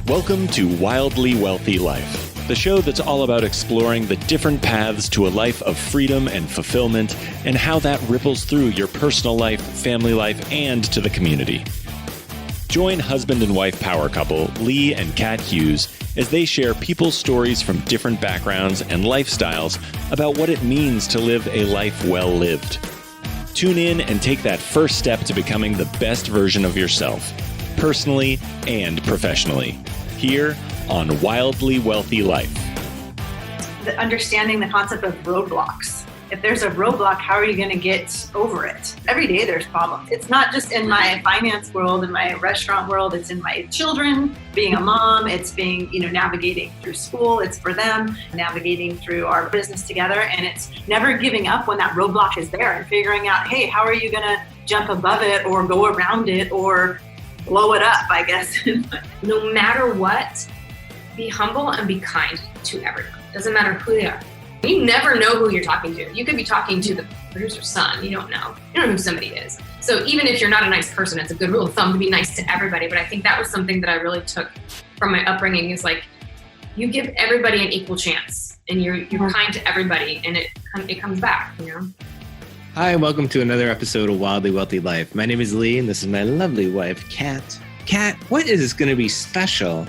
Welcome to Wildly Wealthy Life, the show that's all about exploring the different paths to a life of freedom and fulfillment and how that ripples through your personal life, family life, and to the community. Join husband and wife power couple Lee and Kat Hughes as they share people's stories from different backgrounds and lifestyles about what it means to live a life well lived. Tune in and take that first step to becoming the best version of yourself, personally and professionally, here on Wildly Wealthy Life. Understanding the concept of roadblocks. If there's a roadblock, how are you going to get over it? Every day there's problems. It's not just in my finance world, in my restaurant world, it's in my children, being a mom, it's being, navigating through school, it's for them, navigating through our business together, and it's never giving up when that roadblock is there and figuring out, hey, how are you going to jump above it or go around it or blow it up, I guess. No matter what, be humble and be kind to everyone. Doesn't matter who they are. You never know who you're talking to. You could be talking to the producer's son. You don't know. You don't know who somebody is. So even if you're not a nice person, it's a good rule of thumb to be nice to everybody. But I think that was something that I really took from my upbringing is like, you give everybody an equal chance and you're kind to everybody and it comes back, Hi, and welcome to another episode of Wildly Wealthy Life. My name is Lee, and this is my lovely wife, Kat. Kat, what is going to be special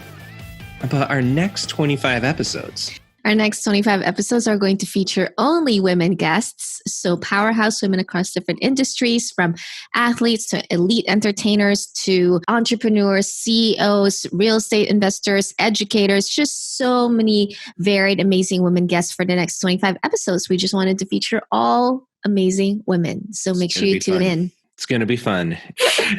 about our next 25 episodes? Our next 25 episodes are going to feature only women guests, so powerhouse women across different industries, from athletes to elite entertainers to entrepreneurs, CEOs, real estate investors, educators, just so many varied, amazing women guests for the next 25 episodes. We just wanted to feature all amazing women, so make sure you tune in. It's going to be fun.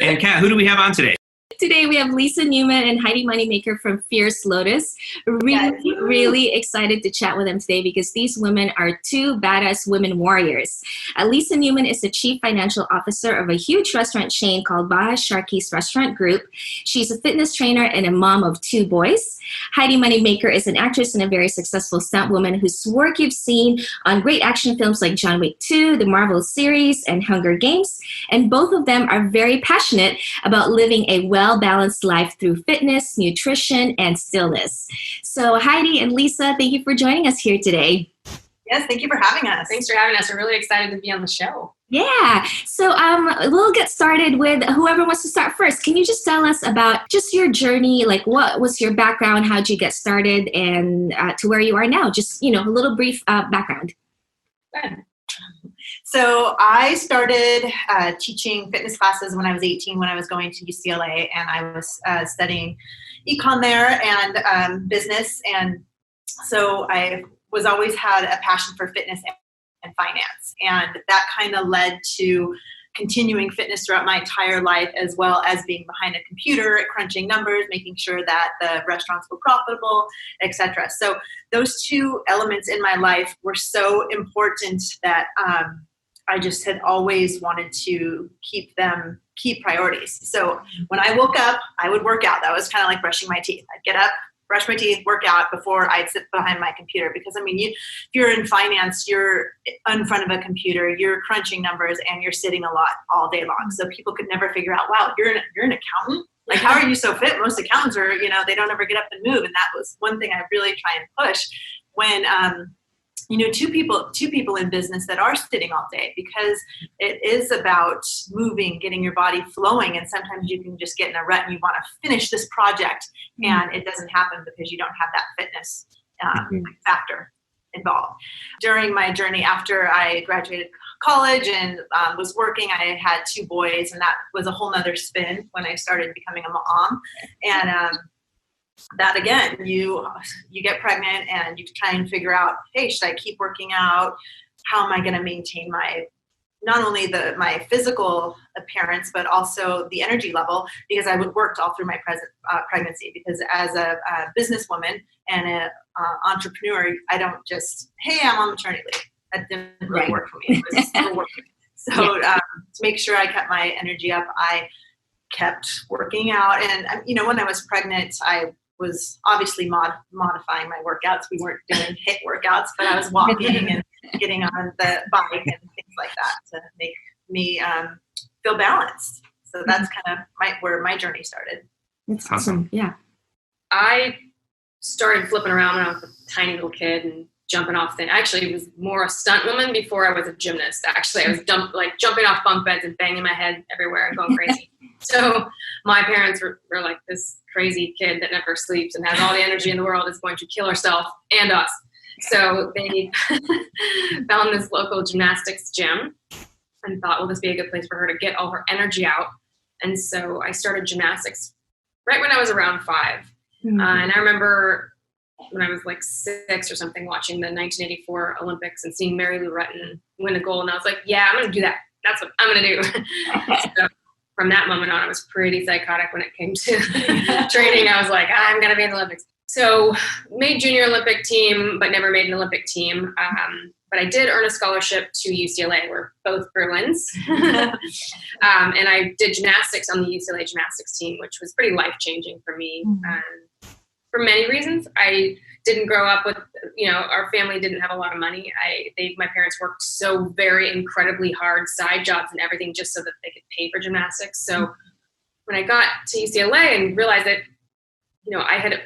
And Kat, who do we have on today? Today we have Lisa Newman and Heidi Moneymaker from Fierce Lotus. Really excited to chat with them today because these women are two badass women warriors. Lisa Newman is the chief financial officer of a huge restaurant chain called Baja Sharkey's Restaurant Group. She's a fitness trainer and a mom of two boys. Heidi Moneymaker is an actress and a very successful stunt woman whose work you've seen on great action films like John Wick 2, the Marvel series, and Hunger Games. And both of them are very passionate about living a well-balanced life through fitness, nutrition, and stillness. So Heidi and Lisa, thank you for joining us here today. Yes, thank you for having us. Thanks for having us. We're really excited to be on the show. Yeah. So we'll get started with whoever wants to start first. Can you just tell us about just your journey? Like, what was your background? How'd you get started and to where you are now? Just, a little brief background. Good. So I started teaching fitness classes when I was 18, when I was going to UCLA, and I was studying econ there and business. And so I was always had a passion for fitness and finance. And that kind of led to continuing fitness throughout my entire life, as well as being behind a computer, crunching numbers, making sure that the restaurants were profitable, etc. So those two elements in my life were so important that I just had always wanted to keep priorities. So when I woke up, I would work out. That was kind of like brushing my teeth. I'd get up, brush my teeth, work out before I'd sit behind my computer. Because if you're in finance, you're in front of a computer, you're crunching numbers, and you're sitting a lot all day long. So people could never figure out, wow, you're an accountant? Like, how are you so fit? Most accountants are, they don't ever get up and move. And that was one thing I really try and push when, two people in business that are sitting all day, because it is about moving, getting your body flowing. And sometimes you can just get in a rut and you want to finish this project and it doesn't happen because you don't have that fitness factor involved. During my journey after I graduated college and was working, I had two boys, and that was a whole nother spin when I started becoming a mom. And that again, you get pregnant and you try and figure out, hey, should I keep working out? How am I going to maintain not only my physical appearance, but also the energy level? Because I worked all through my pregnancy. Because as a businesswoman and an entrepreneur, I don't just, hey, I'm on maternity leave. That didn't really work for me. It was still working. So to make sure I kept my energy up, I kept working out. And when I was pregnant, I was obviously modifying my workouts. We weren't doing HIIT workouts, but I was walking and getting on the bike and things like that to make me feel balanced. So that's kind of where my journey started. That's awesome. Yeah. I started flipping around when I was a tiny little kid and jumping off things. Actually, it was more a stunt woman before I was a gymnast. Actually, I was jumping off bunk beds and banging my head everywhere and going crazy. So my parents were like, this crazy kid that never sleeps and has all the energy in the world is going to kill herself and us. So they found this local gymnastics gym and thought, well, this would be a good place for her to get all her energy out. And so I started gymnastics right when I was around 5. And I remember when I was like 6 or something, watching the 1984 Olympics and seeing Mary Lou Retton win a gold. And I was like, yeah, I'm going to do that. That's what I'm going to do. So from that moment on, I was pretty psychotic when it came to training. I was like, I'm going to be in the Olympics. So made junior Olympic team, but never made an Olympic team. But I did earn a scholarship to UCLA. We're both Bruins. And I did gymnastics on the UCLA gymnastics team, which was pretty life-changing for me. For many reasons. I didn't grow up with, our family didn't have a lot of money. My parents worked so very incredibly hard, side jobs and everything, just so that they could pay for gymnastics. So when I got to UCLA and realized that, I had,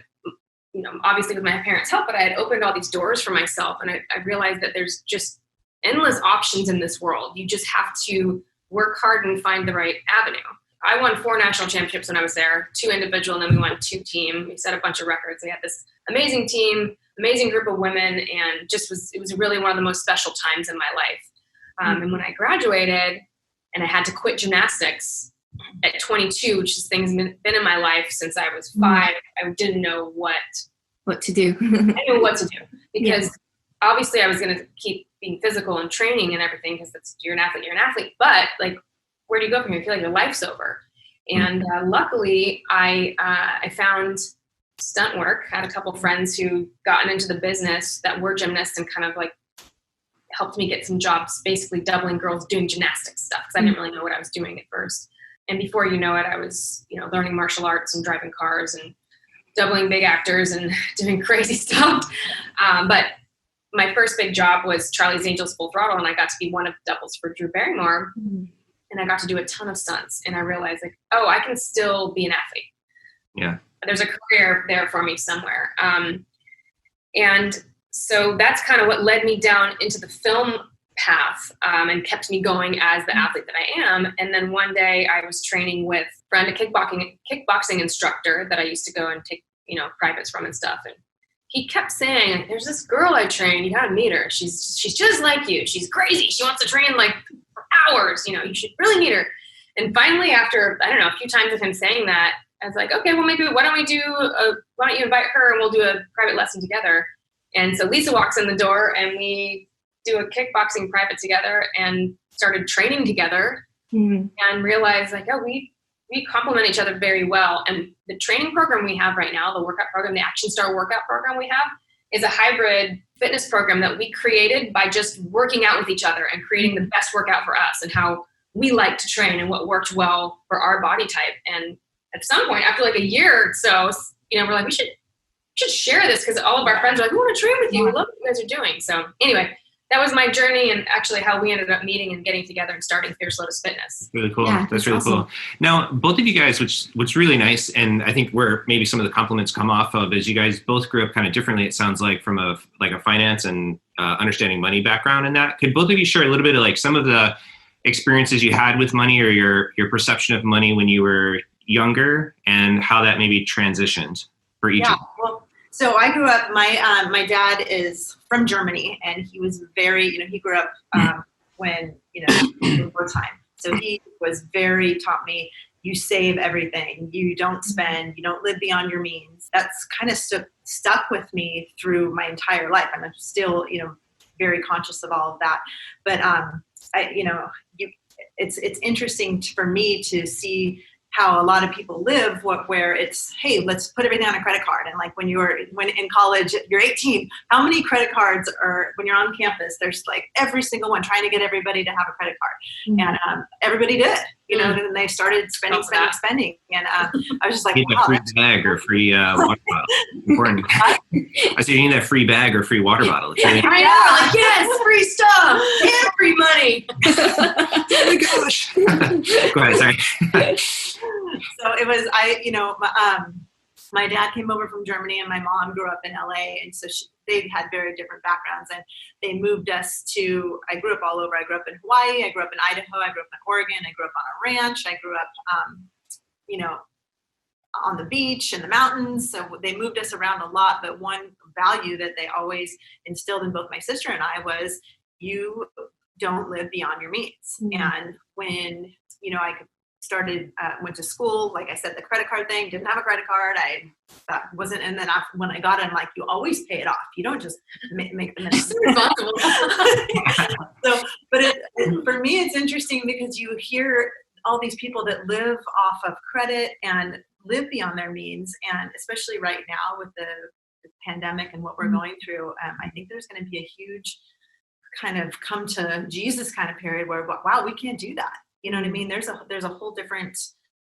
obviously with my parents' help, but I had opened all these doors for myself. And I realized that there's just endless options in this world. You just have to work hard and find the right avenue. I won 4 national championships when I was there, 2 individual, and then we won 2 team. We set a bunch of records. We had this amazing team, amazing group of women, and it was really one of the most special times in my life. And when I graduated and I had to quit gymnastics at 22, which is things been in my life since I was 5, I didn't know what to do. I didn't know what to do because obviously I was going to keep being physical and training and everything because you're an athlete. But like, where do you go from here? You feel like your life's over. And luckily, I found stunt work. I had a couple friends who gotten into the business that were gymnasts and kind of like helped me get some jobs, basically doubling girls doing gymnastics stuff because I didn't really know what I was doing at first. And before you know it, I was learning martial arts and driving cars and doubling big actors and doing crazy stuff. But my first big job was Charlie's Angels Full Throttle, and I got to be one of the doubles for Drew Barrymore. And I got to do a ton of stunts, and I realized like, oh, I can still be an athlete. Yeah. There's a career there for me somewhere. And so that's kind of what led me down into the film path and kept me going as the athlete that I am. And then one day I was training with a friend, a kickboxing instructor that I used to go and take, privates from and stuff. And he kept saying, there's this girl I train, you gotta meet her. She's just like you. She's crazy. She wants to train like for hours, you should really meet her. And finally, after, I don't know, a few times of him saying that, I was like, okay, well, maybe why don't you invite her and we'll do a private lesson together. And so Lisa walks in the door and we do a kickboxing private together and started training together and realized like, oh, we complement each other very well. And the training program we have right now, the workout program, the Action Star workout program we have, is a hybrid fitness program that we created by just working out with each other and creating the best workout for us and how we like to train and what worked well for our body type. And at some point, after like a year or so, we're like, we should share this because all of our friends are like, we want to train with you. We love what you guys are doing. So anyway, that was my journey and actually how we ended up meeting and getting together and starting Fierce Lotus Fitness. Really cool. Yeah, that's really awesome. cool. Now, both of you guys, what's really nice, and I think where maybe some of the compliments come off of is you guys both grew up kind of differently, it sounds like, from a finance and understanding money background and that. Could both of you share a little bit of like some of the experiences you had with money or your perception of money when you were younger and how that maybe transitioned for each of you? Well, so I grew up, my dad is from Germany, and he was very, he grew up when, in wartime. So he was taught me, you save everything, you don't spend, you don't live beyond your means. That's kind of stuck with me through my entire life. I'm still, very conscious of all of that. But, it's interesting for me to see how a lot of people live where it's, hey, let's put everything on a credit card. And like when in college, you're 18, how many credit cards are, when you're on campus, there's like every single one trying to get everybody to have a credit card. And everybody did, and they started spending. And I was just like, you need wow. a free bag or free water bottle. Important. I said you need that free bag or free water bottle. It's really I know, like, yes, free stuff and free money. oh my gosh. Go ahead, sorry. So it was, my dad came over from Germany and my mom grew up in LA. And so they had very different backgrounds, and they moved us to, I grew up all over. I grew up in Hawaii. I grew up in Idaho. I grew up in Oregon. I grew up on a ranch. I grew up, on the beach and the mountains. So they moved us around a lot. But one value that they always instilled in both my sister and I was, you don't live beyond your means. And when, I went to school, like I said, the credit card thing, didn't have a credit card. And then when I got it, I'm like, you always pay it off. You don't just make the minimum. For me, it's interesting because you hear all these people that live off of credit and live beyond their means. And especially right now with the pandemic and what we're going through, I think there's going to be a huge kind of come to Jesus kind of period where, wow, we can't do that. You know what I mean? There's a whole different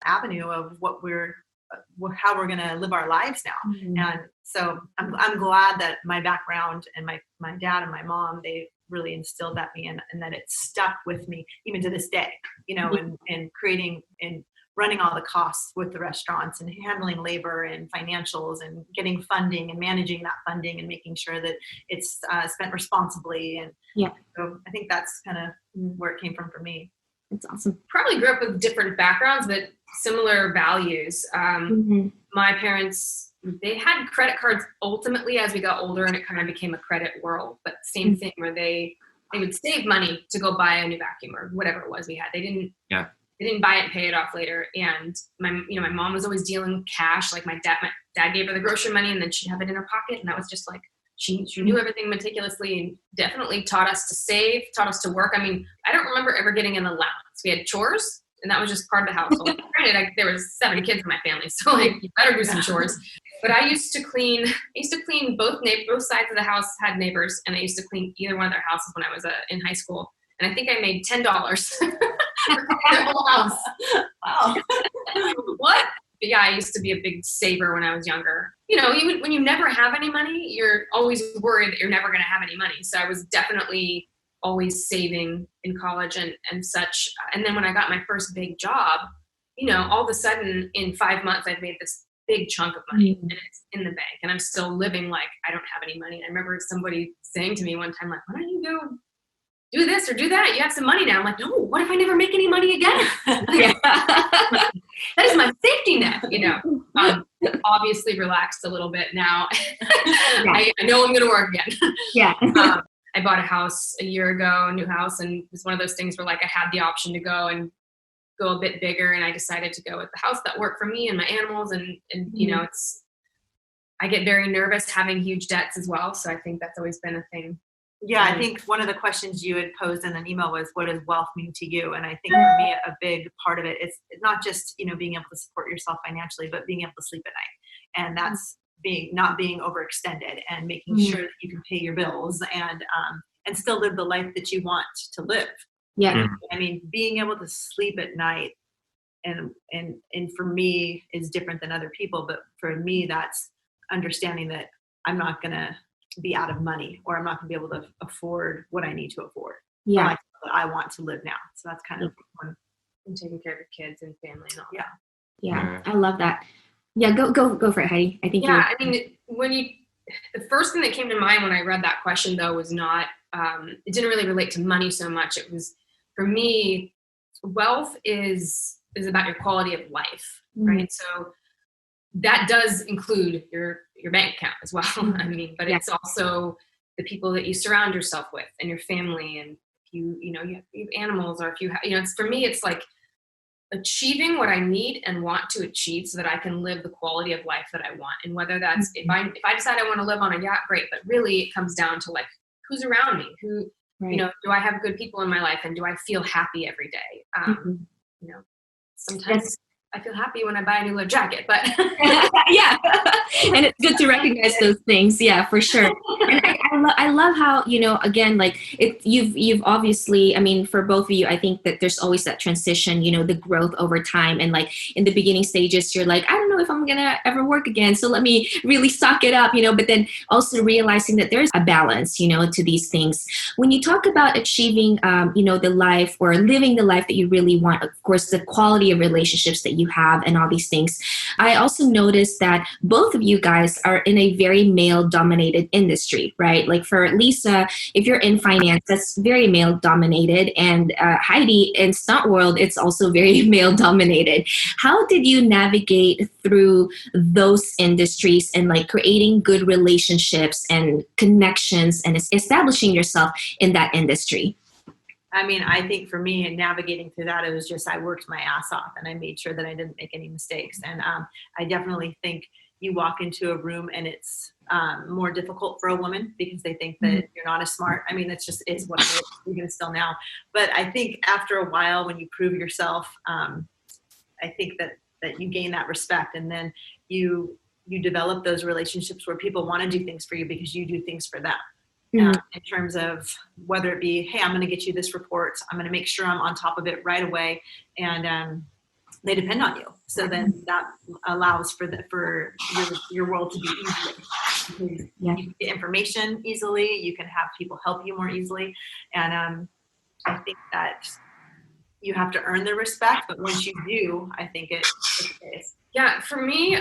avenue of how we're going to live our lives now. And so I'm glad that my background and my dad and my mom, they really instilled that in me, and that it stuck with me even to this day, and creating and running all the costs with the restaurants and handling labor and financials and getting funding and managing that funding and making sure that it's spent responsibly. And so I think that's kind of where it came from for me. That's awesome. Probably grew up with different backgrounds, but similar values. My parents, they had credit cards ultimately as we got older, and it kind of became a credit world, but same thing where they would save money to go buy a new vacuum or whatever it was we had. They didn't buy it and pay it off later. And my mom was always dealing cash. Like my dad gave her the grocery money, and then she'd have it in her pocket. And that was just like, she knew everything meticulously, and definitely taught us to save, taught us to work. I mean, I don't remember ever getting an allowance. We had chores, and that was just part of the household. Granted, there was 7 kids in my family, so like you better do some chores. But I used to clean both sides of the house had neighbors, and I used to clean either one of their houses when I was in high school. And I think I made $10 for the whole house. Wow. What? But yeah, I used to be a big saver when I was younger. Even when you never have any money, you're always worried that you're never going to have any money. So I was definitely always saving in college and such. And then when I got my first big job, all of a sudden in 5 months, I'd made this big chunk of money and it's in the bank, and I'm still living like I don't have any money. And I remember somebody saying to me one time, like, why don't you go do this or do that? You have some money now. I'm like, no, what if I never make any money again? That is my safety net, obviously relaxed a little bit now. I know I'm going to work again. I bought a house a year ago, a new house, and it was one of those things where like I had the option to go a bit bigger, and I decided to go with the house that worked for me and my animals. And I get very nervous having huge debts as well. So I think that's always been a thing. Yeah, I think one of the questions you had posed in an email was, what does wealth mean to you? And I think for me, a big part of it is not just, being able to support yourself financially, but being able to sleep at night. And that's not being overextended and making sure that you can pay your bills and still live the life that you want to live. Yeah. I mean, being able to sleep at night and for me is different than other people, but for me, that's understanding that I'm not going to be out of money, or I'm not going to be able to afford what I need to afford. Yeah. What I want to live now. So that's kind of fun. And taking care of your kids and family and all that. Yeah. I love that. Yeah. Go for it, Heidi. I think. Yeah. I mean, the first thing that came to mind when I read that question though was not, it didn't really relate to money so much. It was, for me, wealth is about your quality of life, right? So that does include your bank account as well. I mean, but it's also the people that you surround yourself with and your family, and you have animals, or if you have, it's, for me, it's like achieving what I need and want to achieve so that I can live the quality of life that I want. And whether that's, if I decide I want to live on a yacht, great. But really it comes down to like, who's around me? Do I have good people in my life, and do I feel happy every day? Sometimes I feel happy when I buy a new leather jacket, but yeah, and it's good to recognize those things. Yeah, for sure. And I love how, again, like you've obviously, I mean, for both of you, I think that there's always that transition, the growth over time. And like in the beginning stages, you're like, I don't know if I'm going to ever work again. So let me really suck it up, but then also realizing that there's a balance, to these things. When you talk about achieving, the life or living the life that you really want, of course, the quality of relationships that you have and all these things, I also noticed that both of you guys are in a very male dominated industry, right? Like for Lisa, if you're in finance, that's very male dominated. And Heidi, in stunt world, it's also very male dominated. How did you navigate through those industries and like creating good relationships and connections and establishing yourself in that industry? I mean, I think for me and navigating through that, it was just, I worked my ass off and I made sure that I didn't make any mistakes. And I definitely think you walk into a room and it's more difficult for a woman because they think that you're not as smart. I mean, that's just is what it is, even still now. But I think after a while, when you prove yourself, I think that you gain that respect, and then you develop those relationships where people want to do things for you because you do things for them. In terms of whether it be, hey, I'm going to get you this report, I'm going to make sure I'm on top of it right away, and they depend on you. So then that allows for your world to be easier. You can get information easily. You can have people help you more easily, and I think that you have to earn the respect. But once you do, I think it pays. Yeah, for me,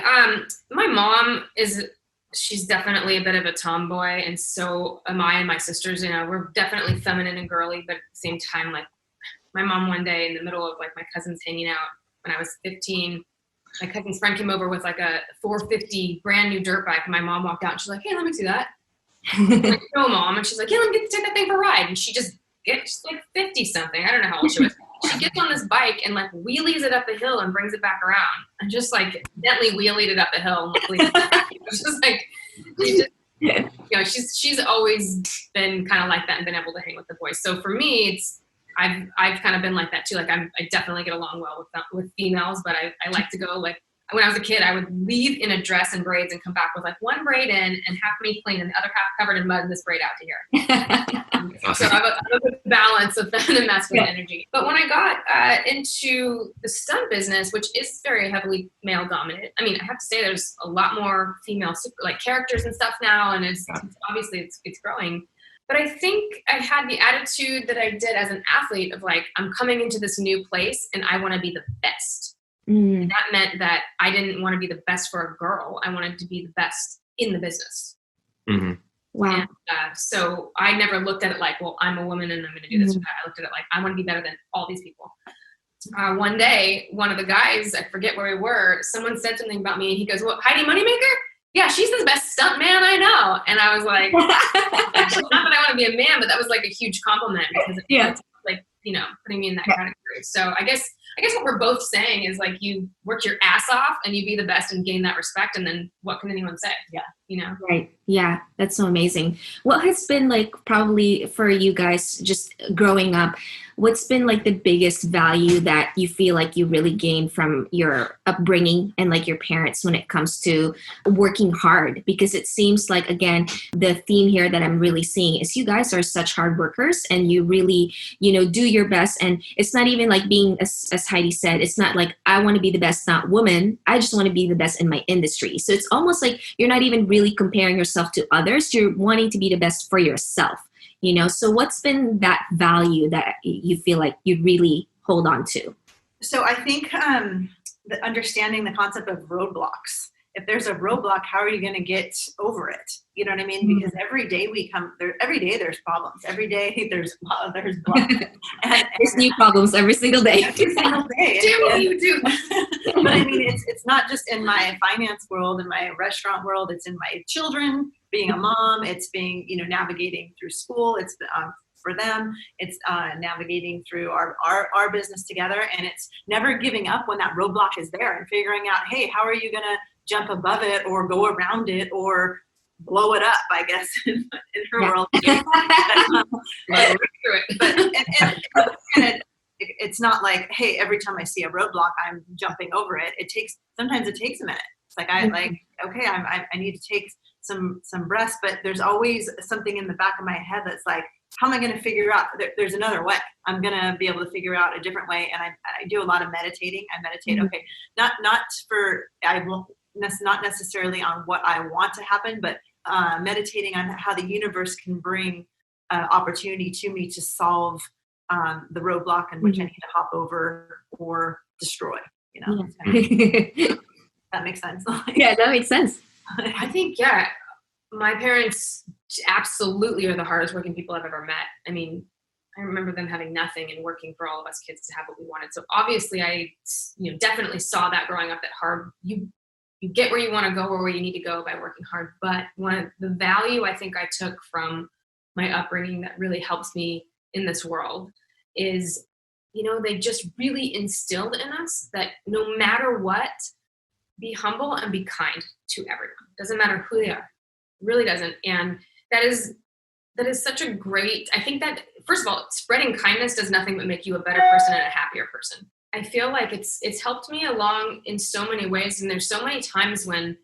my mom she's definitely a bit of a tomboy, and so am I and my sisters. We're definitely feminine and girly, but at the same time, like my mom one day in the middle of like my cousins hanging out when I was 15, my cousin's friend came over with like a 450 brand new dirt bike, and my mom walked out and she's like, "Hey, let me see that." I'm like, "No, Mom," and she's like, "Yeah, let me get to take that thing for a ride." And she just gets like 50 something. I don't know how old she was. She gets on this bike and like wheelies it up a hill and brings it back around, and just like gently wheelied it up a hill. And it's just like, she's always been kind of like that and been able to hang with the boys. So for me, I've kind of been like that too. Like I definitely get along well with females, but I like to go like, when I was a kid, I would leave in a dress and braids and come back with like one braid in and half me clean and the other half covered in mud and this braid out to here. So I have a good balance of feminine and masculine energy. But when I got into the stunt business, which is very heavily male dominated, I mean, I have to say there's a lot more female like characters and stuff now, and it's obviously it's growing. But I think I had the attitude that I did as an athlete of like, I'm coming into this new place and I want to be the best. And that meant that I didn't want to be the best for a girl. I wanted to be the best in the business. Wow. And, so I never looked at it like, well, I'm a woman and I'm going to do this or that. I looked at it like, I want to be better than all these people. One day, one of the guys, I forget where we were, someone said something about me and he goes, "Well, Heidi Moneymaker? Yeah, she's the best stunt man I know." And I was like, actually, not that I want to be a man, but that was like a huge compliment because it's like, putting me in that category. So I guess what we're both saying is like, you work your ass off and you be the best and gain that respect. And then what can anyone say? Yeah. Right. Yeah. That's so amazing. What has been like probably for you guys just growing up, what's been like the biggest value that you feel like you really gained from your upbringing and like your parents when it comes to working hard? Because it seems like, again, the theme here that I'm really seeing is you guys are such hard workers and you really, do your best. And it's not even like being, as Heidi said, it's not like I want to be the best stunt woman. I just want to be the best in my industry. So it's almost like you're not even really comparing yourself to others. You're wanting to be the best for yourself. So what's been that value that you feel like you really hold on to? So I think understanding the concept of roadblocks. If there's a roadblock, how are you going to get over it? You know what I mean? Because every day every day there's problems. Every day there's blocks. And there's new problems every single day. Every single day. Do what you do. But I mean, it's not just in my finance world, in my restaurant world. It's in my children, being a mom. It's being, navigating through school. It's for them. It's navigating through our business together. And it's never giving up when that roadblock is there and figuring out, hey, how are you going to jump above it or go around it or blow it up, I guess, in her world. But it's not like, hey, every time I see a roadblock, I'm jumping over it. Sometimes it takes a minute. It's like, okay, I need to take some breaths, but there's always something in the back of my head that's like, how am I going to figure out there's another way? I'm going to be able to figure out a different way. And I do a lot of meditating. I meditate. Okay. Not necessarily on what I want to happen, but meditating on how the universe can bring opportunity to me to solve the roadblock in which I need to hop over or destroy, That makes sense. Yeah, that makes sense. I think, my parents absolutely are the hardest working people I've ever met. I mean, I remember them having nothing and working for all of us kids to have what we wanted. So obviously I, definitely saw that growing up, that hard, you get where you want to go or where you need to go by working hard. But one of the value I think I took from my upbringing that really helps me in this world is, they just really instilled in us that no matter what, be humble and be kind to everyone. Doesn't matter who they are. It really doesn't. And that is such a great, I think that, first of all, spreading kindness does nothing but make you a better person and a happier person. I feel like it's helped me along in so many ways. And there's so many times when,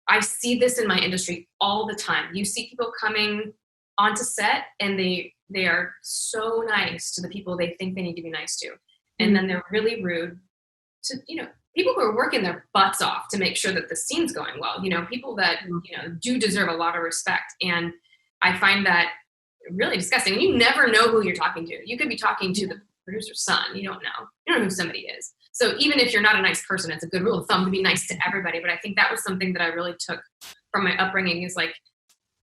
I see this in my industry all the time. You see people coming onto set and they are so nice to the people they think they need to be nice to. And then they're really rude to, people who are working their butts off to make sure that the scene's going well, people that, do deserve a lot of respect. And I find that really disgusting. You never know who you're talking to. You could be talking to the producer's son. You don't know who somebody is. So even if you're not a nice person, it's a good rule of thumb to be nice to everybody. But I think that was something that I really took from my upbringing is like,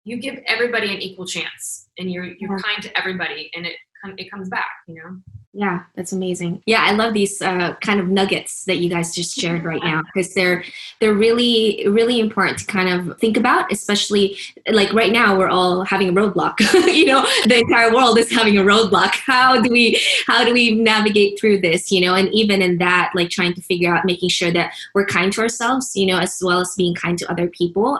you give everybody an equal chance and you're kind to everybody and it comes back, Yeah, that's amazing. Yeah, I love these kind of nuggets that you guys just shared right now because they're really, really important to kind of think about, especially like right now we're all having a roadblock. The entire world is having a roadblock. How do we navigate through this? And even in that, like trying to figure out making sure that we're kind to ourselves, as well as being kind to other people,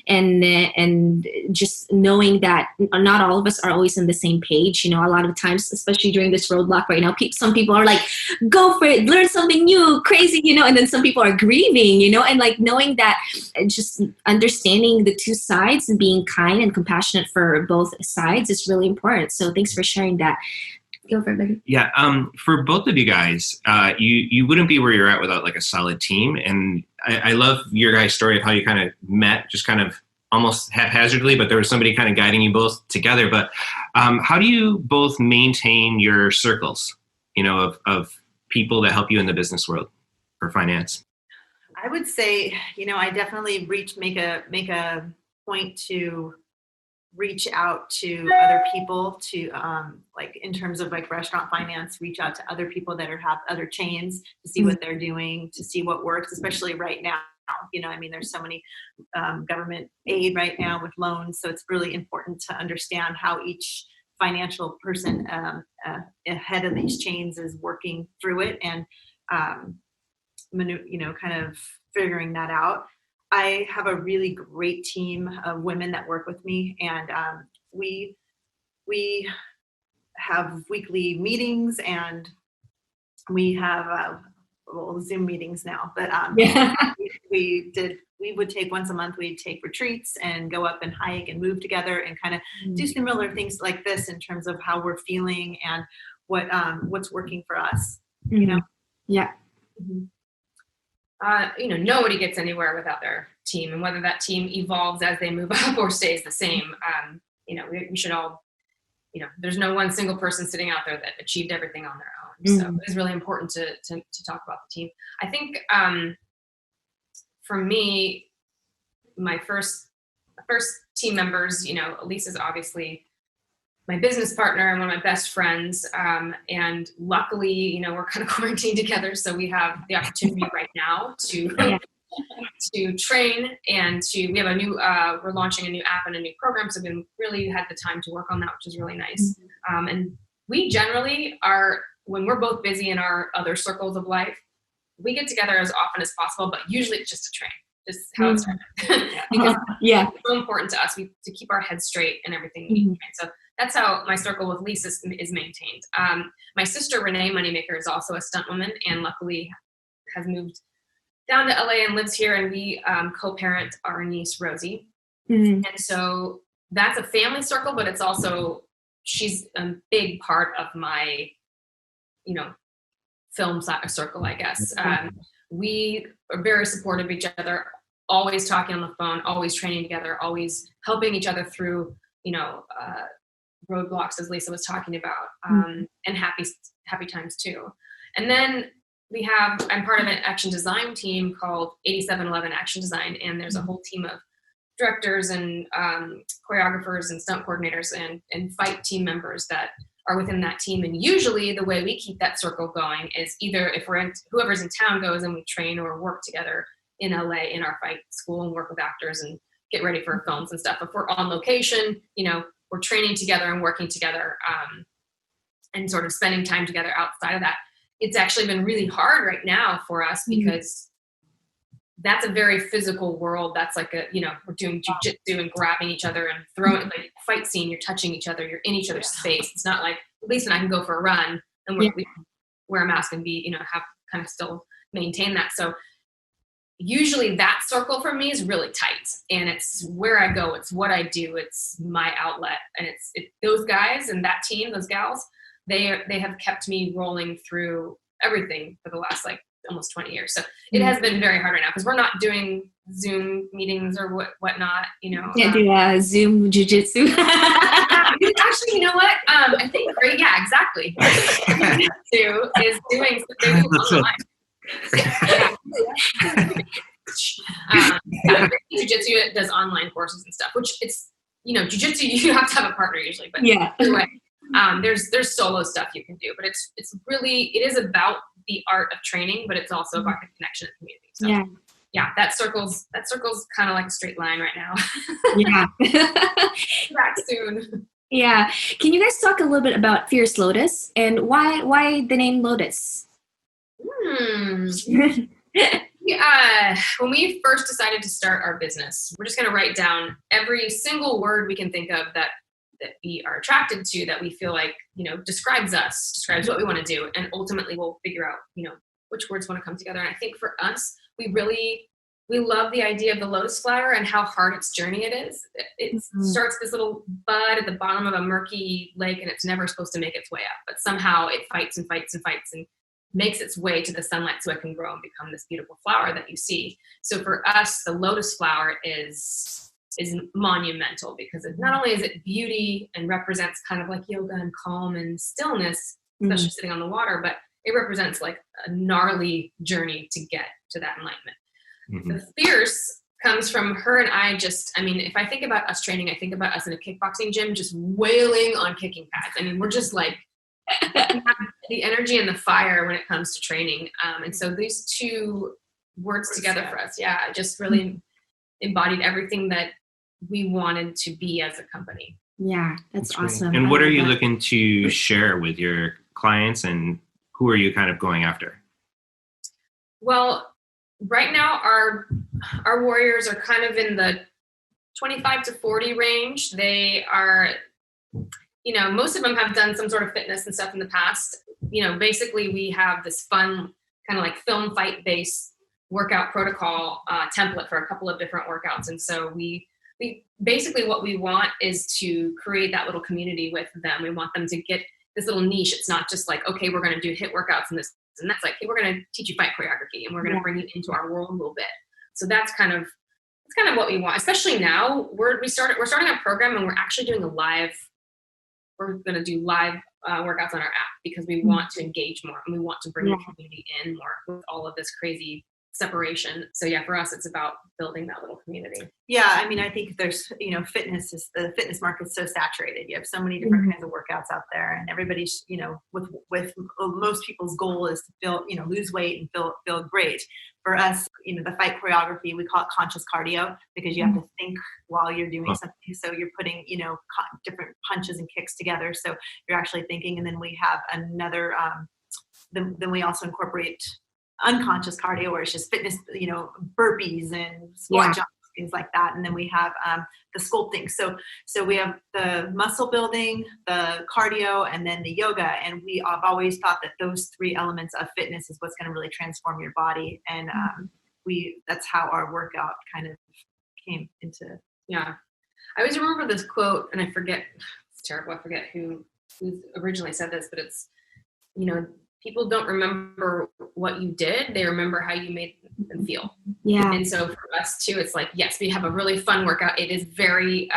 and just knowing that not all of us are always on the same page. A lot of times, especially during this roadblock right now, some people are like, go for it, learn something new, crazy, and then some people are grieving, and like knowing that, just understanding the two sides and being kind and compassionate for both sides is really important. So thanks for sharing that. Go for it, Becky. Yeah, for both of you guys, you wouldn't be where you're at without like a solid team. And I love your guys' story of how you kind of met, just kind of almost haphazardly, but there was somebody kind of guiding you both together. But how do you both maintain your circles, of people that help you in the business world or finance? I would say, I definitely make a point to reach out to other people to like in terms of like restaurant finance, reach out to other people that have other chains to see what they're doing, to see what works, especially right now. There's so many government aid right now with loans. So it's really important to understand how each financial person ahead of these chains is working through it and, kind of figuring that out. I have a really great team of women that work with me, and we have weekly meetings and we have Zoom meetings now, but we would take once a month, we'd take retreats and go up and hike and move together and kind of do similar things like this in terms of how we're feeling and what's working for us, Yeah. Nobody gets anywhere without their team, and whether that team evolves as they move up or stays the same, we should all, there's no one single person sitting out there that achieved everything on their own. So it's really important to talk about the team. I think for me, my first team members, Elise is obviously my business partner and one of my best friends. And luckily, we're kind of quarantined together. So we have the opportunity right now to train and we have we're launching a new app and a new program. So we really had the time to work on that, which is really nice. And we generally are, when we're both busy in our other circles of life, we get together as often as possible, but usually it's just to train. Just how it's started. Because it's so important to us to keep our heads straight and everything we train. So that's how my circle with Lisa is maintained. My sister, Renee Moneymaker, is also a stunt woman and luckily has moved down to LA and lives here, and we co-parent our niece, Rosie. And so that's a family circle, but it's also she's a big part of my, film circle, I guess. We are very supportive of each other, always talking on the phone, always training together, always helping each other through, roadblocks, as Lisa was talking about, and happy times too. And then I'm part of an action design team called 8711 Action Design, and there's a whole team of directors and choreographers and stunt coordinators and fight team members that are within that team. And usually the way we keep that circle going is either if whoever's in town goes and we train or work together in LA in our fight school and work with actors and get ready for films and stuff. If we're on location, we're training together and working together and sort of spending time together outside of that. It's actually been really hard right now for us because that's a very physical world. That's like we're doing jujitsu and grabbing each other and throwing, like fight scene, you're touching each other, you're in each other's space. It's not like Lisa and I can go for a run and we wear a mask and be, have kind of still maintain that. So usually that circle for me is really tight, and it's where I go. It's what I do. It's my outlet. And it's those guys and that team, those gals, they have kept me rolling through everything for the last almost 20 years. So it has been very hard right now because we're not doing Zoom meetings or whatnot, Can't do Zoom jujitsu. Actually, you know what? I think exactly. Is doing online. Jiu-jitsu does online courses and stuff, which it's, jiu-jitsu, you have to have a partner usually, but anyway, there's solo stuff you can do, but it's really, it is about the art of training, but it's also about the connection of the community. So that circle's kind of like a straight line right now. Back soon. Yeah. Can you guys talk a little bit about Fierce Lotus and why the name Lotus? When we first decided to start our business, we're just going to write down every single word we can think of that we are attracted to, that we feel like, describes us, describes what we want to do. And ultimately we'll figure out, which words want to come together. And I think for us, we love the idea of the lotus flower and how hard its journey it is. It starts this little bud at the bottom of a murky lake, and it's never supposed to make its way up, but somehow it fights and fights and fights and makes its way to the sunlight so it can grow and become this beautiful flower that you see. So for us, the lotus flower is monumental because not only is it beauty and represents kind of like yoga and calm and stillness, especially sitting on the water, but it represents like a gnarly journey to get to that enlightenment. The fierce comes from her and I if I think about us training, I think about us in a kickboxing gym just wailing on kicking pads. I mean, we're just like, we have the energy and the fire when it comes to training. And so these two words together for us, just really embodied everything that we wanted to be as a company. Yeah, that's awesome. And what are you looking to share with your clients, and who are you kind of going after? Well, right now our warriors are kind of in the 25 to 40 range. They are, most of them have done some sort of fitness and stuff in the past. Basically we have this fun kind of like film fight based workout protocol template for a couple of different workouts. And so we basically what we want is to create that little community with them. We want them to get this little niche. It's not just like, okay, we're going to do HIIT workouts and this, and that's like, hey, we're going to teach you fight choreography and we're going to bring you into our world a little bit. So that's kind of what we want, especially now. We're starting a program and we're actually doing we're going to do live workouts on our app because we want to engage more and we want to bring the community in more with all of this crazy separation. So for us, it's about building that little community. Yeah, I mean, I think there's, the fitness market's so saturated. You have so many different kinds of workouts out there, and everybody's, with most people's goal is to feel, lose weight and feel great. For us, the fight choreography, we call it conscious cardio because you have to think while you're doing something. So you're putting, different punches and kicks together. So you're actually thinking, and then we have another, then we also incorporate unconscious cardio where it's just fitness, burpees and squat jumps, things like that. And then we have the sculpting. So we have the muscle building, the cardio, and then the yoga. And we have always thought that those three elements of fitness is what's going to really transform your body. And that's how our workout kind of came into. Yeah. I always remember this quote, and I forget, it's terrible. I forget who originally said this, but it's, people don't remember what you did. They remember how you made them feel. Yeah. And so for us too, it's like, yes, we have a really fun workout. It is very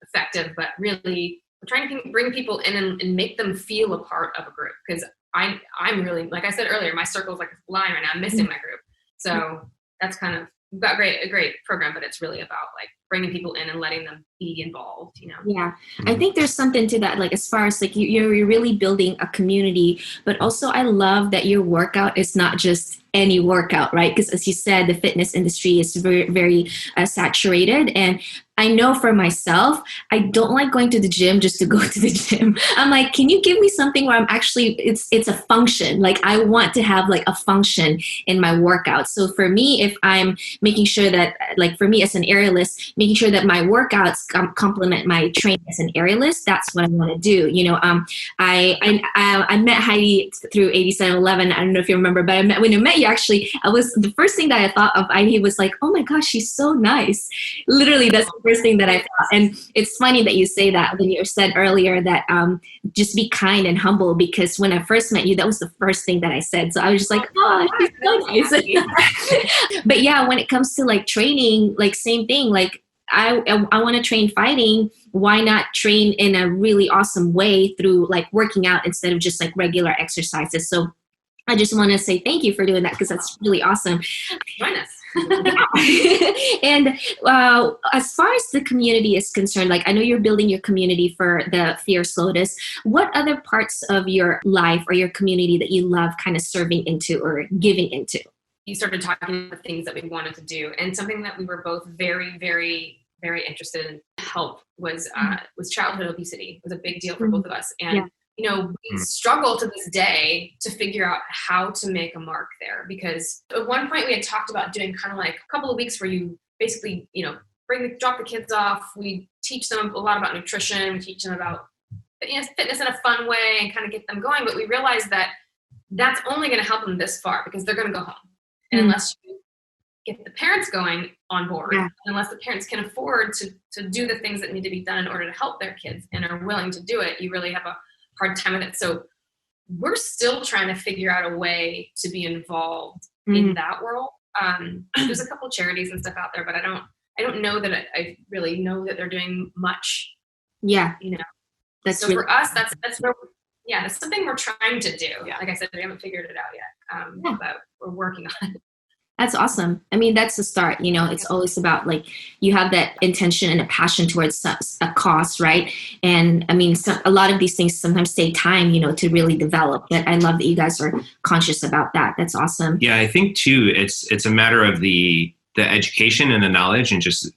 effective, but really we're trying to bring people in and make them feel a part of a group. Because I'm really, like I said earlier, my circle is like a line right now. I'm missing my group. So that's kind of, we've got a great program, but it's really about like bringing people in and letting them be involved, Yeah. I think there's something to that, like as far as like you're really building a community, but also I love that your workout is not just any workout, right? Because as you said, the fitness industry is very, very saturated. And I know for myself, I don't like going to the gym just to go to the gym. I'm like, can you give me something where I'm actually, it's a function. Like I want to have like a function in my workout. So for me, if I'm making sure that, like for me as an aerialist, making sure that my workouts complement my training as an aerialist, that's what I want to do. I met Heidi through 8711. I don't know if you remember, but when I met you, actually, the first thing that I thought of Heidi was like, oh my gosh, she's so nice. Literally, that's the first thing that I thought. And it's funny that you say that when you said earlier that just be kind and humble, because when I first met you, that was the first thing that I said. So I was just like, oh, she's so nice. But yeah, when it comes to like training, like same thing, like I want to train fighting. Why not train in a really awesome way through like working out instead of just like regular exercises? So I just want to say thank you for doing that, because that's really awesome. Join us. And as far as the community is concerned, like I know you're building your community for the Fierce Lotus. What other parts of your life or your community that you love kind of serving into or giving into? You started talking about the things that we wanted to do, and something that we were both very, very, very interested in help was childhood obesity. It was a big deal for both of us. And we struggle to this day to figure out how to make a mark there, because at one point we had talked about doing kind of like a couple of weeks where you basically, drop the kids off. We teach them a lot about nutrition. We teach them about fitness in a fun way and kind of get them going. But we realized that that's only going to help them this far, because they're going to go home. And unless you get the parents going on board, unless the parents can afford to do the things that need to be done in order to help their kids and are willing to do it, you really have a hard time with it. So we're still trying to figure out a way to be involved in that world. There's a couple charities and stuff out there, but I don't know that I really know that they're doing much. Yeah. That's so really for us, that's where, that's something we're trying to do. Yeah. Like I said, we haven't figured it out yet, but we're working on it. That's awesome. I mean, that's the start. It's always about like you have that intention and a passion towards a cause, right? And I mean, a lot of these things sometimes take time, to really develop. But I love that you guys are conscious about that. That's awesome. Yeah, I think too, it's a matter of the education and the knowledge, and just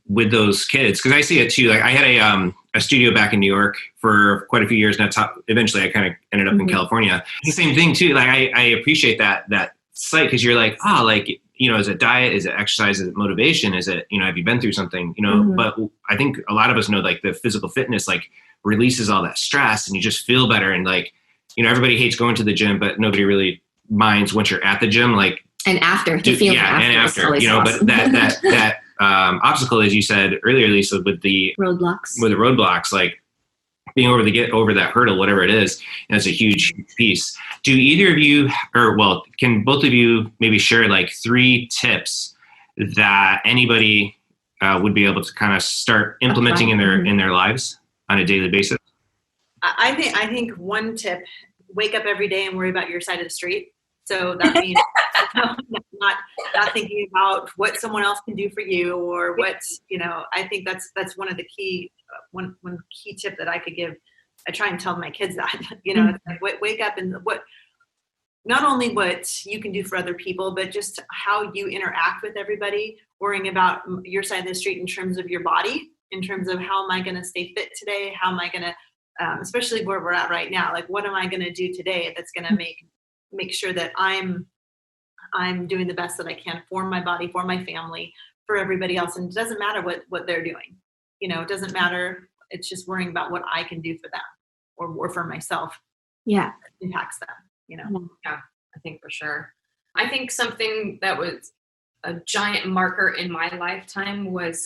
with those kids, because I see it too. Like I had a studio back in New York for quite a few years, and eventually I kind of ended up in California. It's the same thing too. Like I appreciate that site, because you're like, is it diet, is it exercise, is it motivation, is it, have you been through something, but I think a lot of us know like the physical fitness like releases all that stress and you just feel better. And like, everybody hates going to the gym, but nobody really minds once you're at the gym, like, and after and after, awesome. But that obstacle, as you said earlier, Lisa, with the roadblocks, like being able to get over that hurdle, whatever it is, that's a huge piece. Do either of you, can both of you maybe share like 3 tips that anybody would be able to kind of start implementing in their lives on a daily basis? I think one tip: wake up every day and worry about your side of the street. So that means not thinking about what someone else can do for you, or what, I think that's one of the key, one key tip that I could give. I try and tell my kids that, it's like, wake up and not only what you can do for other people, but just how you interact with everybody, worrying about your side of the street in terms of your body, in terms of how am I going to stay fit today? How am I going to, especially where we're at right now, like what am I going to do today that's going to make sure that I'm doing the best that I can for my body, for my family, for everybody else. And it doesn't matter what they're doing. It doesn't matter. It's just worrying about what I can do for them or for myself. Yeah. It impacts them, Yeah, I think for sure. I think something that was a giant marker in my lifetime was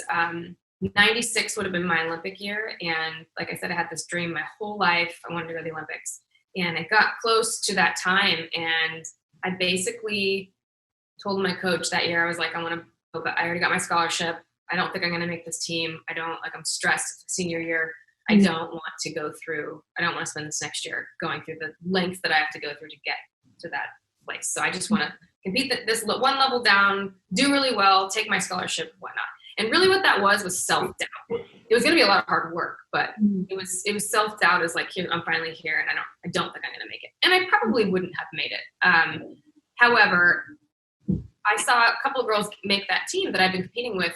96 would have been my Olympic year. And like I said, I had this dream my whole life. I wanted to go to the Olympics. And it got close to that time. And I basically told my coach that year, I was like, I want to go, but I already got my scholarship. I don't think I'm going to make this team. I'm stressed senior year. I don't want to spend this next year going through the lengths that I have to go through to get to that place. So I just want to compete this one level down, do really well, take my scholarship, whatnot. And really what that was self-doubt. It was going to be a lot of hard work, but it was self-doubt as like, here, I'm finally here and I don't think I'm going to make it. And I probably wouldn't have made it. However, I saw a couple of girls make that team that I've been competing with,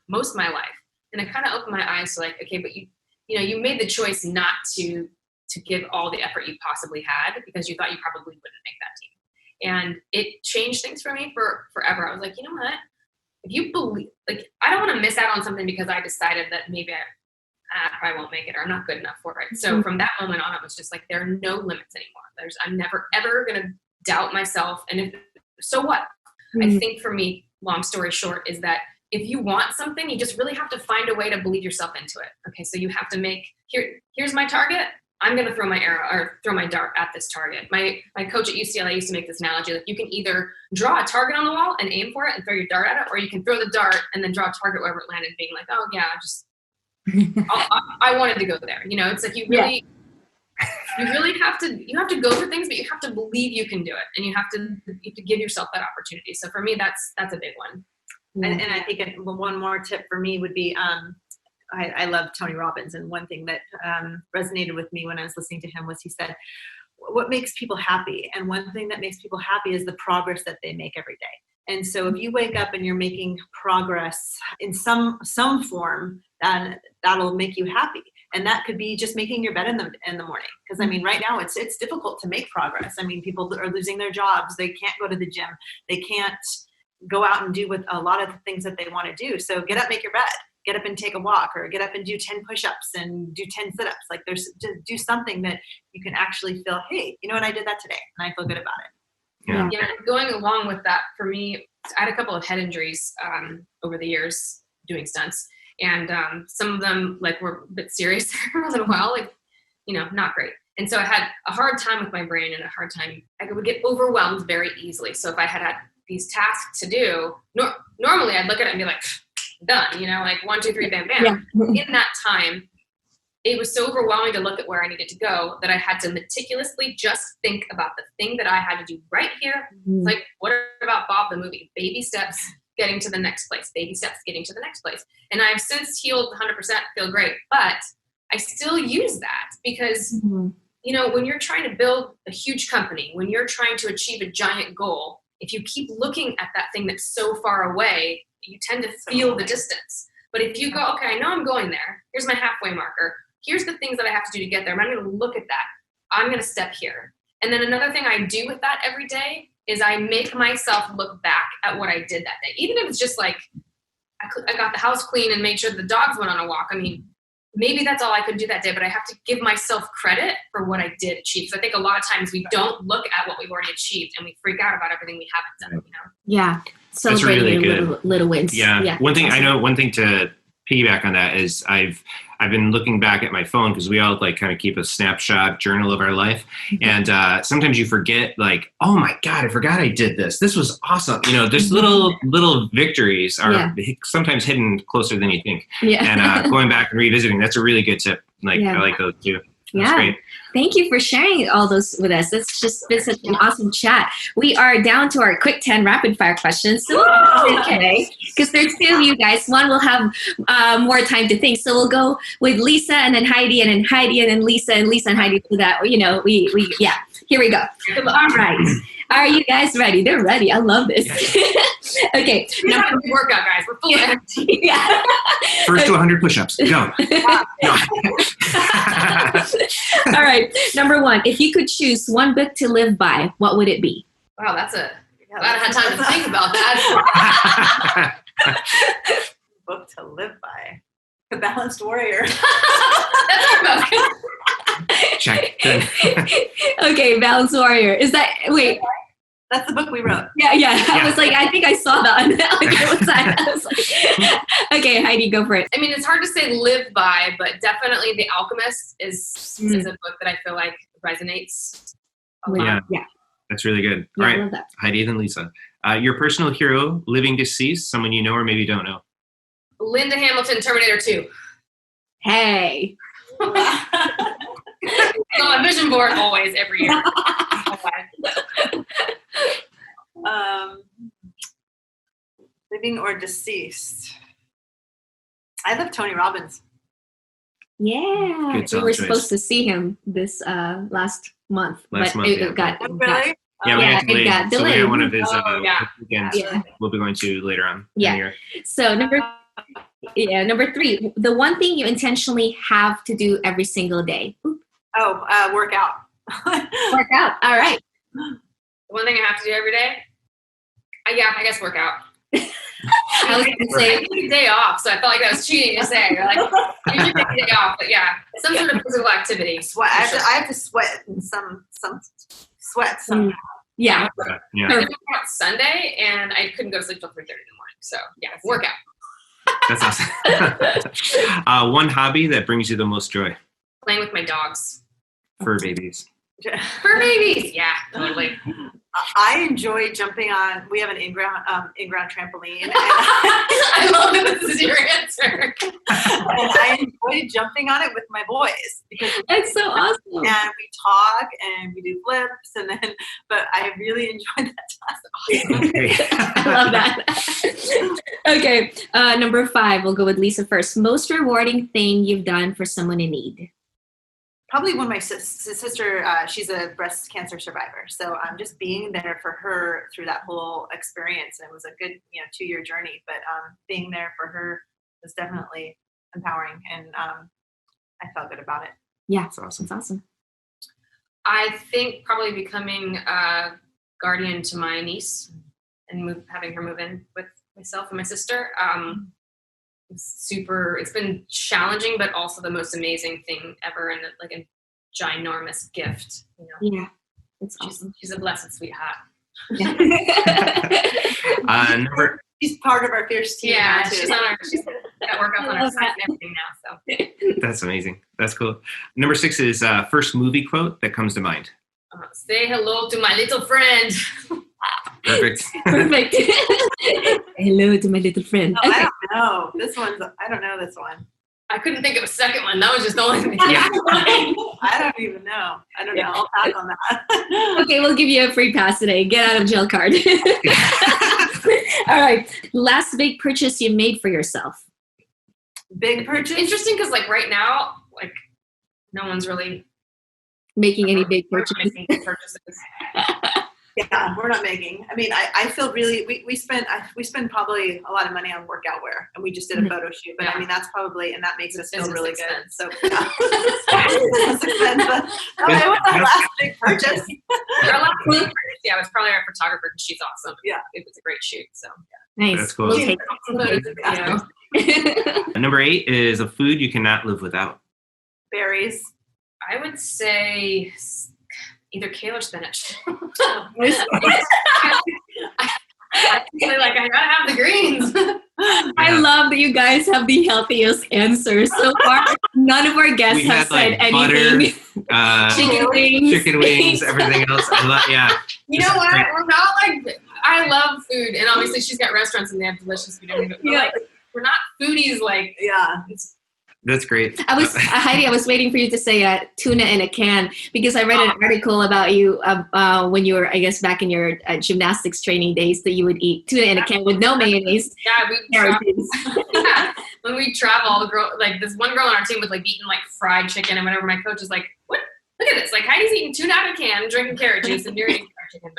most of my life. And it kind of opened my eyes to like, okay, but you made the choice not to give all the effort you possibly had because you thought you probably wouldn't make that team. And it changed things for me forever. I was like, you know what? If you believe, like, I don't want to miss out on something because I decided that maybe I probably won't make it or I'm not good enough for it. So from that moment on, it was just like, there are no limits anymore. I'm never, ever going to doubt myself. And so what? I think for me, long story short, is that if you want something, you just really have to find a way to believe yourself into it. Okay, so you have to here's my target. I'm going to throw my arrow or throw my dart at this target. My coach at UCLA used to make this analogy. Like you can either draw a target on the wall and aim for it and throw your dart at it, or you can throw the dart and then draw a target wherever it landed, being like, oh yeah, I wanted to go there. It's like you really have to go for things, but you have to believe you can do it, and you have to give yourself that opportunity. So for me, that's a big one. And I think one more tip for me would be, I love Tony Robbins, and one thing that resonated with me when I was listening to him was he said, what makes people happy? And one thing that makes people happy is the progress that they make every day. And so if you wake up and you're making progress in some form, then that'll make you happy. And that could be just making your bed in the morning. Because right now it's difficult to make progress. People are losing their jobs. They can't go to the gym. They can't go out and do with a lot of the things that they want to do. So get up, make your bed, get up and take a walk, or get up and do 10 push-ups and do 10 sit-ups. Like do something that you can actually feel, hey, you know what, I did that today and I feel good about it. Yeah. Going along with that, for me, I had a couple of head injuries over the years doing stunts. And some of them were a bit serious for a little while, not great. And so I had a hard time with my brain and I would get overwhelmed very easily. So if I had these tasks to do, normally I'd look at it and be like, done, 1, 2, 3, bam, bam. Yeah. In that time, it was so overwhelming to look at where I needed to go that I had to meticulously just think about the thing that I had to do right here. It's like, what about Bob the movie? Baby steps, getting to the next place. Baby steps, getting to the next place. And I've since healed 100%, feel great. But I still use that because, when you're trying to build a huge company, when you're trying to achieve a giant goal, if you keep looking at that thing that's so far away, you tend to feel the distance. But if you go, okay, I know I'm going there. Here's my halfway marker. Here's the things that I have to do to get there. I'm not going to look at that. I'm going to step here. And then another thing I do with that every day is I make myself look back at what I did that day. Even if it's just like, I got the house clean and made sure the dogs went on a walk. Maybe that's all I could do that day, but I have to give myself credit for what I did achieve. So I think a lot of times we don't look at what we've already achieved and we freak out about everything we haven't done, Yeah. Celebrating really your little wins. Yeah. One thing I know, one thing to piggyback on that is I've been looking back at my phone because we all kind of keep a snapshot journal of our life. And sometimes you forget oh my God, I forgot I did this. This was awesome. There's little victories are sometimes hidden closer than you think. Yeah. And going back and revisiting, that's a really good tip. I like those too. That's great. Thank you for sharing all those with us. It's just been such an awesome chat. We are down to our quick 10 rapid fire questions. So okay, because there's two of you guys. One will have more time to think. So we'll go with Lisa and then Heidi and then Heidi and then Lisa and Heidi so that, here we go. All right. Are you guys ready? They're ready. I love this. Okay. Workout, guys. We're full of energy. Yeah. First to 100 push-ups. Go. All right. Number 1, if you could choose one book to live by, what would it be? Wow, glad I had time to think about that. Book to live by. The Balanced Warrior. That's our book. Check. Okay, Balanced Warrior. Is that, wait. That's the book we wrote. Yeah. I was like, I think I saw that. I was like, okay, Heidi, go for it. I mean, it's hard to say live by, but definitely The Alchemist is a book that I feel like resonates a lot. Yeah. That's really good. Yeah, All I right, love that. Heidi and Lisa. Your personal hero, living, deceased, someone you know or maybe don't know. Linda Hamilton, Terminator 2. Hey. On my vision board always, every year. Living or deceased? I love Tony Robbins. Yeah. Good We solid were choice. supposed to see him this last month. Yeah. got Oh, really? Yeah, we got it delayed. got So we delayed. got one of his yeah. weekends. Yeah. We'll be going to later on. in Yeah. the year. So number 3, the one thing you intentionally have to do every single day. Work out. Work out. All right. One thing I have to do every day? I guess work out. I was going to say, I take a day off, so I felt like that was cheating to say. Like, you should take a day off, but yeah, some sort of physical activity. Sweat. I have to sweat in some sweat somehow. yeah. Yeah. I worked out Sunday, and I couldn't go to sleep till 3:30 in the morning. So yeah, work out. That's awesome. One hobby that brings you the most joy. Playing with my dogs. Fur babies. For babies. Yeah, totally. I enjoy jumping on. We have an in-ground trampoline. And I love that this is your answer. and I enjoy jumping on it with my boys because That's so awesome. and we talk and we do flips but I really enjoy that task. Okay. I love that. Okay. Number 5, we'll go with Lisa first. Most rewarding thing you've done for someone in need. Probably when my sister, she's a breast cancer survivor. So I'm just being there for her through that whole experience. And it was a good, 2-year journey, but being there for her was definitely empowering. And I felt good about it. Yeah. That's awesome. That's awesome. I think probably becoming a guardian to my niece and having her move in with myself and my sister. It's been challenging, but also the most amazing thing ever, and like a ginormous gift. Yeah. That's awesome. She's a blessed sweetheart. Yeah. She's part of our fierce team. Yeah, now, too. she's got workouts on her site and everything now. So That's amazing. That's cool. Number 6 is first movie quote that comes to mind. say hello to my little friend. Perfect. Perfect. Hello to my little friend. No, Okay. I don't know this one. I couldn't think of a second one. That was just the only thing. Yeah. I don't even know. I don't know. I'll pass on that. Okay, we'll give you a free pass today. Get out of jail card. All right. Last big purchase you made for yourself. Big purchase. Interesting because like right now, like no one's really Making any big purchases. making big purchases. Yeah, we're not making. I mean, I feel really. We spend probably a lot of money on workout wear, and we just did a photo shoot. But I mean, that's probably, and that makes us feel really good. So, business expense, but it was our last big purchase. Our last big purchase, yeah, it was probably our photographer, and she's awesome. Yeah, it was a great shoot. So Nice. That's cool. We'll take it. Number 8 is a food you cannot live without. Berries. I would say either kale or spinach. I feel like I gotta have the greens. I love that you guys have the healthiest answers so far. None of our guests We have had said anything. chicken wings, everything else. You know what? We're not like, I love food, and obviously she's got restaurants and they have delicious food. But like, we're not foodies. Like, Yeah. That's great. Heidi, I was waiting for you to say tuna in a can because I read an article about you when you were, I guess, back in your gymnastics training days that you would eat tuna in a can with no mayonnaise. Yeah, when we travel, this one girl on our team was like eating like fried chicken, and whenever my coach is like, "What? Look at this! Like Heidi's eating tuna out of a can, drinking carrot juice, and you're eating fried chicken."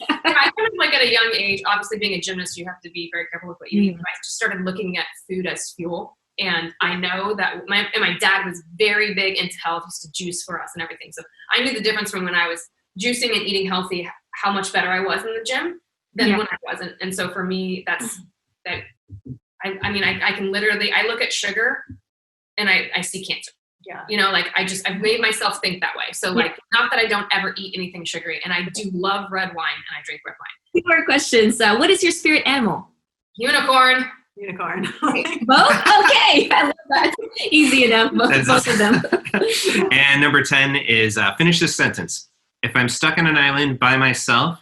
But I kind of like at a young age, obviously being a gymnast, you have to be very careful with what you eat. But I just started looking at food as fuel. And I know that my dad was very big into health, used to juice for us and everything. So I knew the difference from when I was juicing and eating healthy, how much better I was in the gym than when I wasn't. And so for me, that's that. I mean, I can literally, I look at sugar and I see cancer. Yeah. You know, like I've made myself think that way. So like, not that I don't ever eat anything sugary, and I do love red wine and I drink red wine. 2 more questions. What is your spirit animal? Unicorn. Unicorn. Both? Okay. I love that. Easy enough. Both of them. And number 10 is finish this sentence. If I'm stuck on an island by myself, ...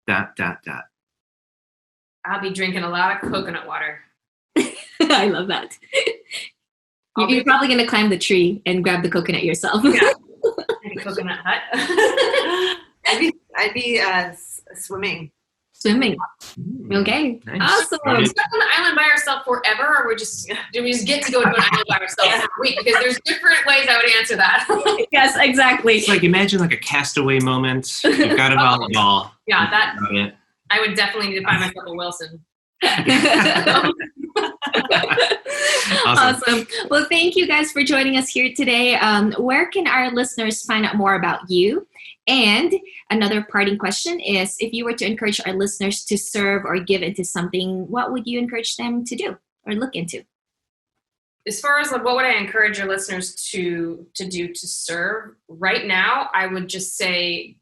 I'll be drinking a lot of coconut water. I love that. You're probably going to climb the tree and grab the coconut yourself. Yeah. Maybe coconut hut. I'd be swimming. Swimming. Okay. Nice. Awesome. Are we stuck on the island by ourselves forever, or do we just get to go to an island by ourselves for a week? Because there's different ways I would answer that. Yes, exactly. It's like, imagine like a castaway moment. You've got a volleyball. Yeah, I would definitely need to find myself a Wilson. Awesome. Well, thank you guys for joining us here today. Where can our listeners find out more about you? And another parting question is, if you were to encourage our listeners to serve or give into something, what would you encourage them to do or look into? As far as like, what would I encourage your listeners to do to serve? Right now, I would just say,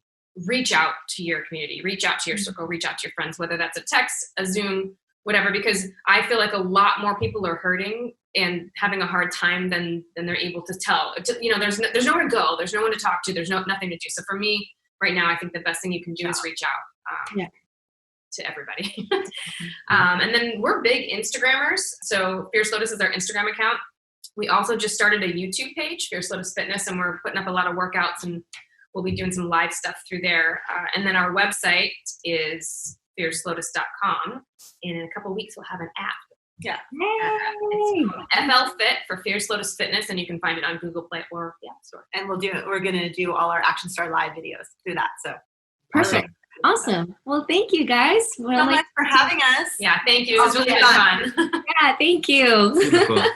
reach out to your community, reach out to your circle, reach out to your friends, whether that's a text, a Zoom, whatever, because I feel like a lot more people are hurting and having a hard time than they're able to tell. You know, there's nowhere to go. There's no one to talk to. There's nothing to do. So for me right now, I think the best thing you can do is reach out to everybody. And then we're big Instagrammers. So Fierce Lotus is our Instagram account. We also just started a YouTube page, Fierce Lotus Fitness, and we're putting up a lot of workouts, and we'll be doing some live stuff through there. And then our website is fiercelotus.com. And in a couple of weeks, we'll have an app. Yeah. It's FL Fit for Fierce Lotus Fitness, and you can find it on Google Play or the App Store. And we're going to do all our Action Star Live videos through that. So perfect. Awesome. Well, thank you guys. So much for having us. Yeah, thank you. It was really fun. Yeah, thank you. Cool. All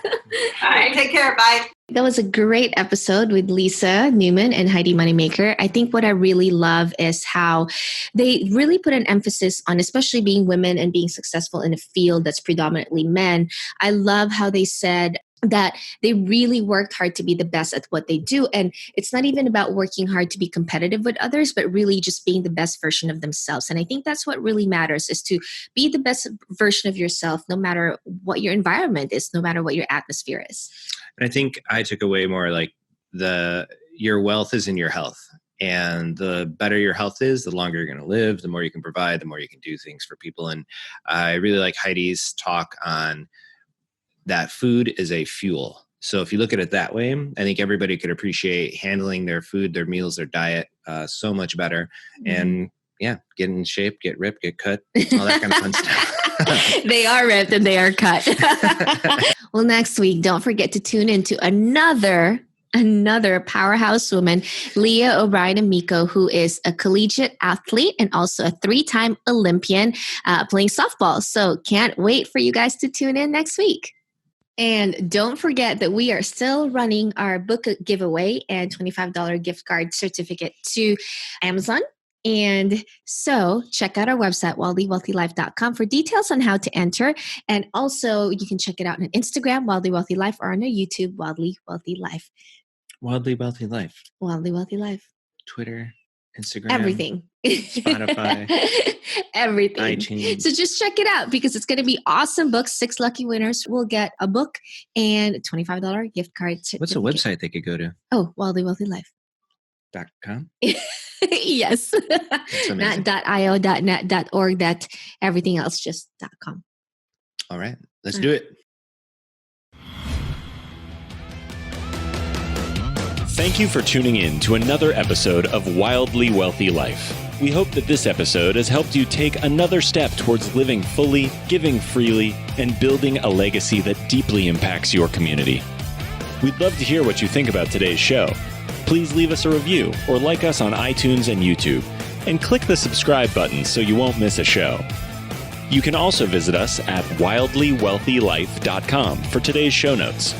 right. Take care. Bye. That was a great episode with Lisa Newman and Heidi Moneymaker. I think what I really love is how they really put an emphasis on, especially being women and being successful in a field that's predominantly men. I love how they said that they really worked hard to be the best at what they do. And it's not even about working hard to be competitive with others, but really just being the best version of themselves. And I think that's what really matters, is to be the best version of yourself, no matter what your environment is, no matter what your atmosphere is. And I think I took away more like your wealth is in your health. And the better your health is, the longer you're going to live, the more you can provide, the more you can do things for people. And I really like Heidi's talk on that food is a fuel. So if you look at it that way, I think everybody could appreciate handling their food, their meals, their diet so much better. And get in shape, get ripped, get cut, all that kind of fun stuff. They are ripped and they are cut. Well, next week, don't forget to tune into another powerhouse woman, Leah O'Brien Amico, who is a collegiate athlete and also a 3-time Olympian playing softball. So can't wait for you guys to tune in next week. And don't forget that we are still running our book giveaway and $25 gift card certificate to Amazon. And so check out our website, wildlywealthylife.com, for details on how to enter. And also you can check it out on Instagram, Wildly Wealthy Life, or on our YouTube, Wildly Wealthy Life. Wildly Wealthy Life. Wildly Wealthy Life. Twitter, Instagram. Everything. Spotify. Everything. iTunes. So just check it out, because it's going to be awesome books. 6 lucky winners will get a book and a $25 gift card. What's a website they could go to? Oh, wildlywealthylife.com. Yes. Not .io, .net, .org, everything else, just .com. All right. Let's do it. Thank you for tuning in to another episode of Wildly Wealthy Life. We hope that this episode has helped you take another step towards living fully, giving freely, and building a legacy that deeply impacts your community. We'd love to hear what you think about today's show. Please leave us a review or like us on iTunes and YouTube, and click the subscribe button so you won't miss a show. You can also visit us at wildlywealthylife.com for today's show notes.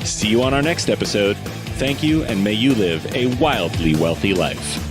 See you on our next episode. Thank you, and may you live a wildly wealthy life.